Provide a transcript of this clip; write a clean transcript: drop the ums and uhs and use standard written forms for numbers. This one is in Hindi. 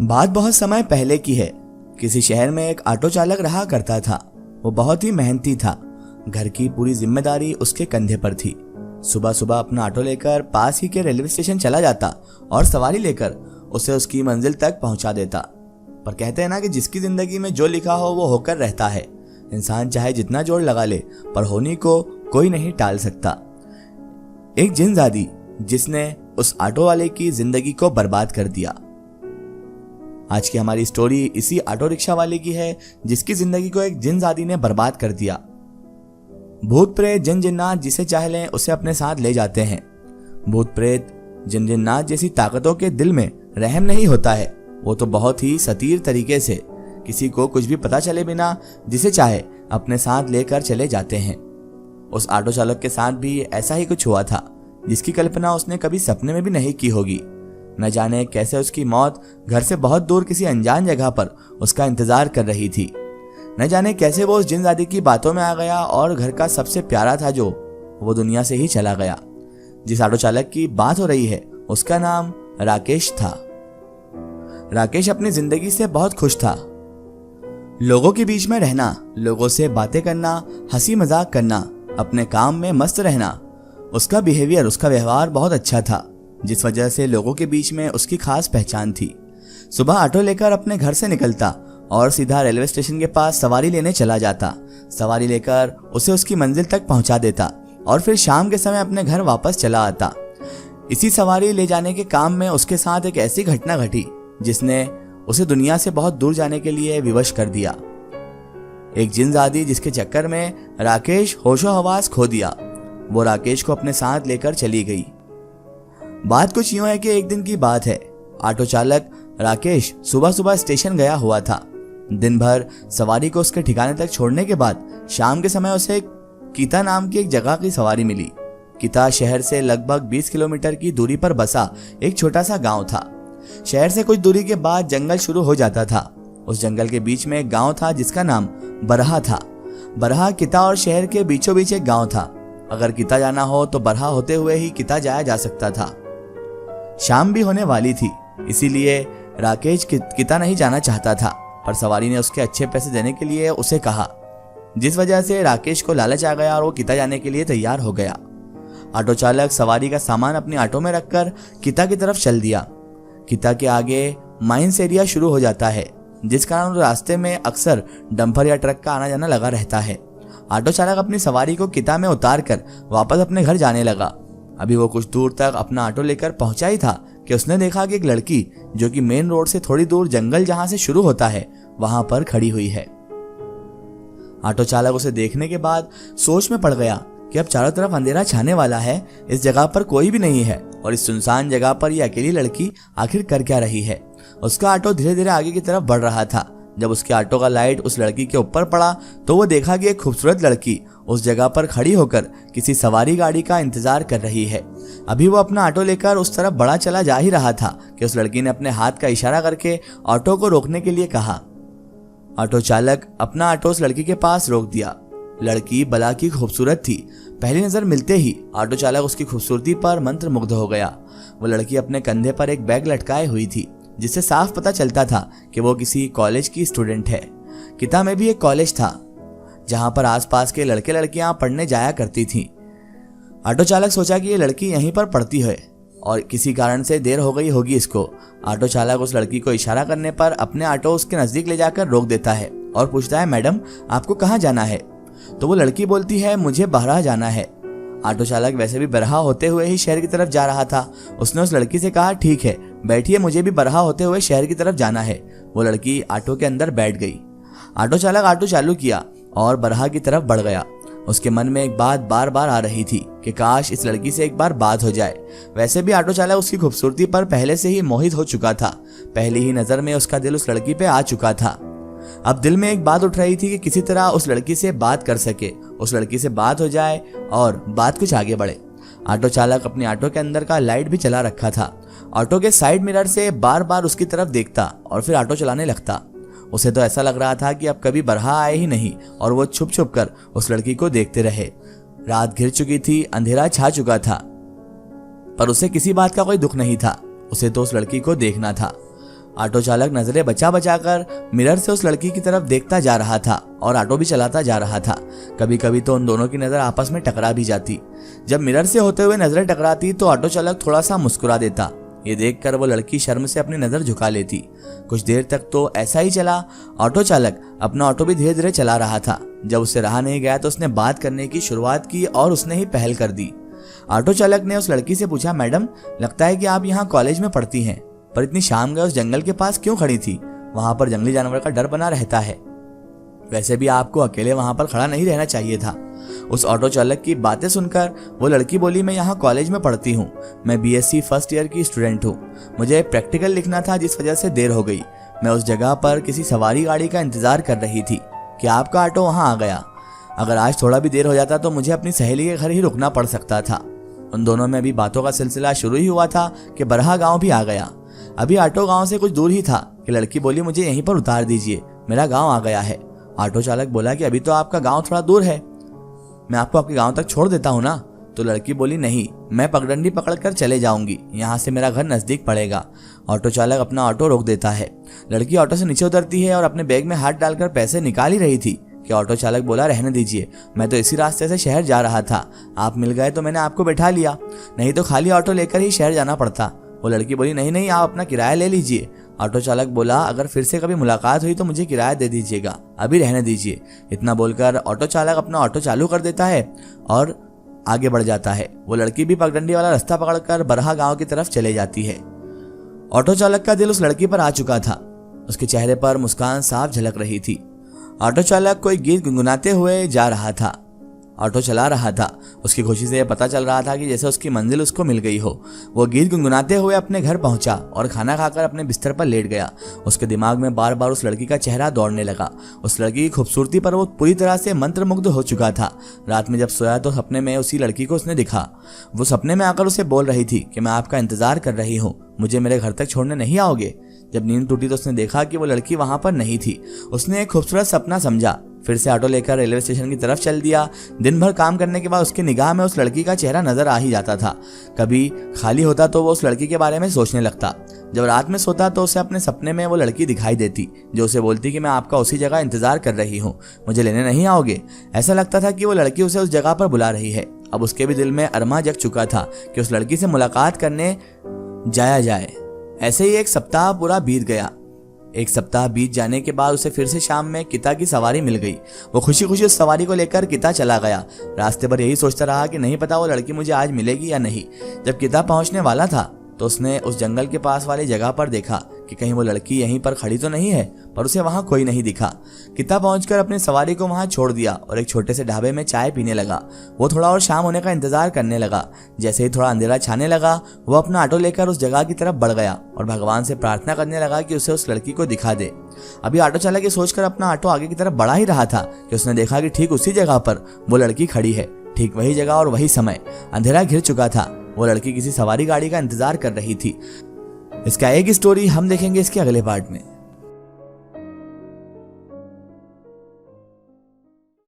बात बहुत समय पहले की है। किसी शहर में एक ऑटो चालक रहा करता था। वो बहुत ही मेहनती था। घर की पूरी जिम्मेदारी उसके कंधे पर थी। सुबह सुबह अपना ऑटो लेकर पास ही के रेलवे स्टेशन चला जाता और सवारी लेकर उसे उसकी मंजिल तक पहुंचा देता। पर कहते हैं ना कि जिसकी जिंदगी में जो लिखा हो वो होकर रहता है। इंसान चाहे जितना जोर लगा ले पर होने को कोई नहीं टाल सकता। एक जिनजादी जिसने उस ऑटो वाले की जिंदगी को बर्बाद कर दिया। आज की हमारी स्टोरी इसी ऑटो रिक्शा वाले की है जिसकी जिंदगी को एक जिनजादी ने बर्बाद कर दिया। भूत प्रेत जिन जिन्नात जिसे चाह लें उसे अपने साथ ले जाते हैं। भूत प्रेत जिन जिन्नात जैसी ताकतों के दिल में रहम नहीं होता है। वो तो बहुत ही सतीर तरीके से किसी को कुछ भी पता चले बिना जिसे चाहे अपने साथ लेकर चले जाते हैं। उस ऑटो चालक के साथ भी ऐसा ही कुछ हुआ था जिसकी कल्पना उसने कभी सपने में भी नहीं की होगी। न जाने कैसे उसकी मौत घर से बहुत दूर किसी अनजान जगह पर उसका इंतजार कर रही थी। न जाने कैसे वो उस जिनजादी की बातों में आ गया और घर का सबसे प्यारा था जो वो दुनिया से ही चला गया। जिस ऑटो चालक की बात हो रही है उसका नाम राकेश था। राकेश अपनी जिंदगी से बहुत खुश था। लोगों के बीच में रहना, लोगों से बातें करना, हंसी मजाक करना, अपने काम में मस्त रहना, उसका बिहेवियर, उसका व्यवहार बहुत अच्छा था, जिस वजह से लोगों के बीच में उसकी खास पहचान थी। सुबह ऑटो लेकर अपने घर से निकलता और सीधा रेलवे स्टेशन के पास सवारी लेने चला जाता। सवारी लेकर उसे उसकी मंजिल तक पहुंचा देता और फिर शाम के समय अपने घर वापस चला आता। इसी सवारी ले जाने के काम में उसके साथ एक ऐसी घटना घटी जिसने उसे दुनिया से बहुत दूर जाने के लिए विवश कर दिया। एक जिनजादी जिसके चक्कर में राकेश होशो हवास खो दिया, वो राकेश को अपने साथ लेकर चली गई। बात कुछ यूं है कि एक दिन की बात है। ऑटो चालक राकेश सुबह सुबह स्टेशन गया हुआ था। दिन भर सवारी को उसके ठिकाने तक छोड़ने के बाद शाम के समय उसे किता नाम की एक जगह की सवारी मिली। किता शहर से लगभग 20 किलोमीटर की दूरी पर बसा एक छोटा सा गांव था। शहर से कुछ दूरी के बाद जंगल शुरू हो जाता था। उस जंगल के बीच में एक गांव था जिसका नाम बरहा था। बरहा किता और शहर के बीचों बीच एक गांव था। अगर किता जाना हो तो बरहा होते हुए ही किता जाया जा सकता था। शाम भी होने वाली थी, इसीलिए राकेश किता नहीं जाना चाहता था, पर सवारी ने उसके अच्छे पैसे देने के लिए उसे कहा, जिस वजह से राकेश को लालच आ गया और वो किता जाने के लिए तैयार हो गया। ऑटो चालक सवारी का सामान अपनी ऑटो में रखकर किता की तरफ चल दिया। किता के आगे माइंस एरिया शुरू हो जाता है, जिस कारण रास्ते में अक्सर डंपर या ट्रक का आना जाना लगा रहता है। ऑटो चालक अपनी सवारी को किता में उतार कर वापस अपने घर जाने लगा। अभी वो कुछ दूर तक अपना ऑटो लेकर पहुंचा ही था कि उसने देखा कि एक लड़की जो कि मेन रोड से थोड़ी दूर जंगल जहां से शुरू होता है वहां पर खड़ी हुई है। ऑटो चालक उसे देखने के बाद सोच में पड़ गया कि अब चारों तरफ अंधेरा छाने वाला है, इस जगह पर कोई भी नहीं है और इस सुनसान जगह पर यह अकेली लड़की आखिर कर क्या रही है। उसका ऑटो धीरे धीरे आगे की तरफ बढ़ रहा था। जब उसके ऑटो का लाइट उस लड़की के ऊपर पड़ा तो वो देखा कि एक खूबसूरत लड़की उस जगह पर खड़ी होकर किसी सवारी गाड़ी का इंतजार कर रही है। अभी वो अपना ऑटो लेकर उस तरफ बढ़ा चला जा ही रहा था कि उस लड़की ने अपने हाथ का इशारा करके ऑटो को रोकने के लिए कहा। ऑटो चालक अपना ऑटो उस लड़की के पास रोक दिया। लड़की बला की खूबसूरत थी। पहली नजर मिलते ही ऑटो चालक उसकी खूबसूरती पर मंत्रमुग्ध हो गया। वो लड़की अपने कंधे पर एक बैग लटकाए हुई थी, जिससे साफ पता चलता था कि वो किसी कॉलेज की स्टूडेंट है। किता में भी एक कॉलेज था जहां पर आसपास के लड़के लड़कियां पढ़ने जाया करती थीं। ऑटो चालक सोचा कि ये लड़की यहीं पर पढ़ती है और किसी कारण से देर हो गई होगी इसको। ऑटो चालक उस लड़की को इशारा करने पर अपने ऑटो उसके नजदीक ले जाकर रोक देता है और पूछता है, मैडम आपको कहाँ जाना है? तो वो लड़की बोलती है, मुझे बरहा जाना है। ऑटो चालक वैसे भी बरहा होते हुए ही शहर की तरफ जा रहा था। उसने उस लड़की से कहा, ठीक है बैठिए, मुझे भी बरहा होते हुए शहर की तरफ जाना है। वो लड़की ऑटो के अंदर बैठ गई। ऑटो चालक ऑटो चालू किया और बरहा की तरफ बढ़ गया। उसके मन में एक बात बार बार आ रही थी कि काश इस लड़की से एक बार बात हो जाए। वैसे भी ऑटो चालक उसकी खूबसूरती पर पहले से ही मोहित हो चुका था। पहली ही नजर में उसका दिल उस लड़की पे आ चुका था। अब दिल में एक बात उठ रही थी कि किसी तरह उस लड़की से बात कर सके, उस लड़की से बात हो जाए और बात कुछ आगे बढ़े। ऑटो चालक अपने ऑटो के अंदर का लाइट भी चला रखा था। ऑटो के साइड मिरर से बार बार उसकी तरफ देखता और फिर ऑटो चलाने लगता। उसे तो ऐसा लग रहा था कि अब कभी बरहा आए ही नहीं और वो छुप छुप कर उस लड़की को देखते रहे। रात घिर चुकी थी, अंधेरा छा चुका था, पर उसे किसी बात का कोई दुख नहीं था। उसे तो उस लड़की को देखना था। ऑटो चालक नजरें बचा बचा कर मिरर से उस लड़की की तरफ देखता जा रहा था और ऑटो भी चलाता जा रहा था। कभी कभी तो उन दोनों की नजर आपस में टकरा भी जाती। जब मिरर से होते हुए नजरें टकराती तो ऑटो चालक थोड़ा सा मुस्कुरा देता। ये देखकर वो लड़की शर्म से अपनी नजर झुका लेती। कुछ देर तक तो ऐसा ही चला। ऑटो चालक अपना ऑटो भी धीरे धीरे चला रहा था। जब उससे रहा नहीं गया तो उसने बात करने की शुरुआत की और उसने ही पहल कर दी। ऑटो चालक ने उस लड़की से पूछा, मैडम, लगता है कि आप यहाँ कॉलेज में पढ़ती हैं, पर इतनी शाम गए उस जंगल के पास क्यों खड़ी थी? वहां पर जंगली जानवर का डर बना रहता है। वैसे भी आपको अकेले वहां पर खड़ा नहीं रहना चाहिए था। उस ऑटो चालक की बातें सुनकर वो लड़की बोली, मैं यहाँ कॉलेज में पढ़ती हूँ, मैं बीएससी फर्स्ट ईयर की स्टूडेंट हूँ। मुझे प्रैक्टिकल लिखना था जिस वजह से देर हो गई। मैं उस जगह पर किसी सवारी गाड़ी का इंतजार कर रही थी कि आपका ऑटो वहां आ गया। अगर आज थोड़ा भी देर हो जाता तो मुझे अपनी सहेली के घर ही रुकना पड़ सकता था। उन दोनों में अभी बातों का सिलसिला शुरू ही हुआ था कि बरहा गांव भी आ गया। अभी ऑटो गांव से कुछ दूर ही था कि लड़की बोली, मुझे यहीं पर उतार दीजिए, मेरा गांव आ गया है। ऑटो चालक बोला कि अभी तो आपका गांव थोड़ा दूर है, मैं आपको आपके गांव तक छोड़ देता हूं ना। तो लड़की बोली, नहीं, मैं पगडंडी पकड़कर चले जाऊंगी, यहाँ से मेरा घर नजदीक पड़ेगा। ऑटो चालक अपना ऑटो रोक देता है। लड़की ऑटो से नीचे उतरती है और अपने बैग में हाथ डालकर पैसे निकाल ही रही थी कि ऑटो चालक बोला, रहने दीजिए, मैं तो इसी रास्ते से शहर जा रहा था, आप मिल गए तो मैंने आपको बैठा लिया, नहीं तो खाली ऑटो लेकर ही शहर जाना पड़ता। वो लड़की बोली, नहीं नहीं, आप अपना किराया ले लीजिए। ऑटो चालक बोला, अगर फिर से कभी मुलाकात हुई तो मुझे किराया दे दीजिएगा, अभी रहने दीजिए। इतना बोलकर ऑटो चालक अपना ऑटो चालू कर देता है और आगे बढ़ जाता है। वो लड़की भी पगडंडी वाला रास्ता पकड़कर बरहा गांव की तरफ चले जाती है। ऑटो चालक का दिल उस लड़की पर आ चुका था। उसके चेहरे पर मुस्कान साफ झलक रही थी। ऑटो चालक कोई गीत गुनगुनाते हुए जा रहा था, ऑटो चला रहा था। उसकी खुशी से यह पता चल रहा था कि जैसे उसकी मंजिल उसको मिल गई हो। वो गीत गुनगुनाते हुए अपने घर पहुंचा और खाना खाकर अपने बिस्तर पर लेट गया। उसके दिमाग में बार बार उस लड़की का चेहरा दौड़ने लगा। उस लड़की की खूबसूरती पर वो पूरी तरह से मंत्रमुग्ध हो चुका था। रात में जब सोया तो सपने में उसी लड़की को उसने दिखा। वो सपने में आकर उसे बोल रही थी कि मैं आपका इंतजार कर रही हूँ, मुझे मेरे घर तक छोड़ने नहीं आओगे। जब नींद टूटी तो उसने देखा कि वो लड़की वहां पर नहीं थी। उसने एक खूबसूरत सपना समझा। फिर से ऑटो लेकर रेलवे स्टेशन की तरफ चल दिया। दिन भर काम करने के बाद उसकी निगाह में उस लड़की का चेहरा नजर आ ही जाता था। कभी खाली होता तो वो उस लड़की के बारे में सोचने लगता। जब रात में सोता तो उसे अपने सपने में वो लड़की दिखाई देती जो उसे बोलती कि मैं आपका उसी जगह इंतजार कर रही हूँ, मुझे लेने नहीं आओगे। ऐसा लगता था कि वो लड़की उसे उस जगह पर बुला रही है। अब उसके भी दिल में अरमा जग चुका था कि उस लड़की से मुलाकात करने जाया जाए। ऐसे ही एक सप्ताह पूरा बीत गया। एक सप्ताह बीत जाने के बाद उसे फिर से शाम में किता की सवारी मिल गई। वो खुशी खुशी उस सवारी को लेकर किता चला गया। रास्ते पर यही सोचता रहा कि नहीं पता वो लड़की मुझे आज मिलेगी या नहीं। जब किता पहुंचने वाला था तो उसने उस जंगल के पास वाली जगह पर देखा कि कहीं वो लड़की यहीं पर खड़ी तो नहीं है, पर उसे वहां कोई नहीं दिखा। किता पहुंचकर अपनी सवारी को वहां छोड़ दिया और एक छोटे से ढाबे में चाय पीने लगा। वो थोड़ा और शाम होने का इंतजार करने लगा। जैसे ही थोड़ा अंधेरा छाने लगा वो अपना ऑटो लेकर उस जगह की तरफ बढ़ गया और भगवान से प्रार्थना करने लगा कि उसे उस लड़की को दिखा दे। अभी ऑटो चालक ये सोचकर अपना ऑटो आगे की तरफ बढ़ा ही रहा था कि उसने देखा कि ठीक उसी जगह पर वो लड़की खड़ी है। ठीक वही जगह और वही समय। अंधेरा घिर चुका था। वो लड़की किसी सवारी गाड़ी का इंतजार कर रही थी। इसका एक स्टोरी हम देखेंगे इसके अगले पार्ट में।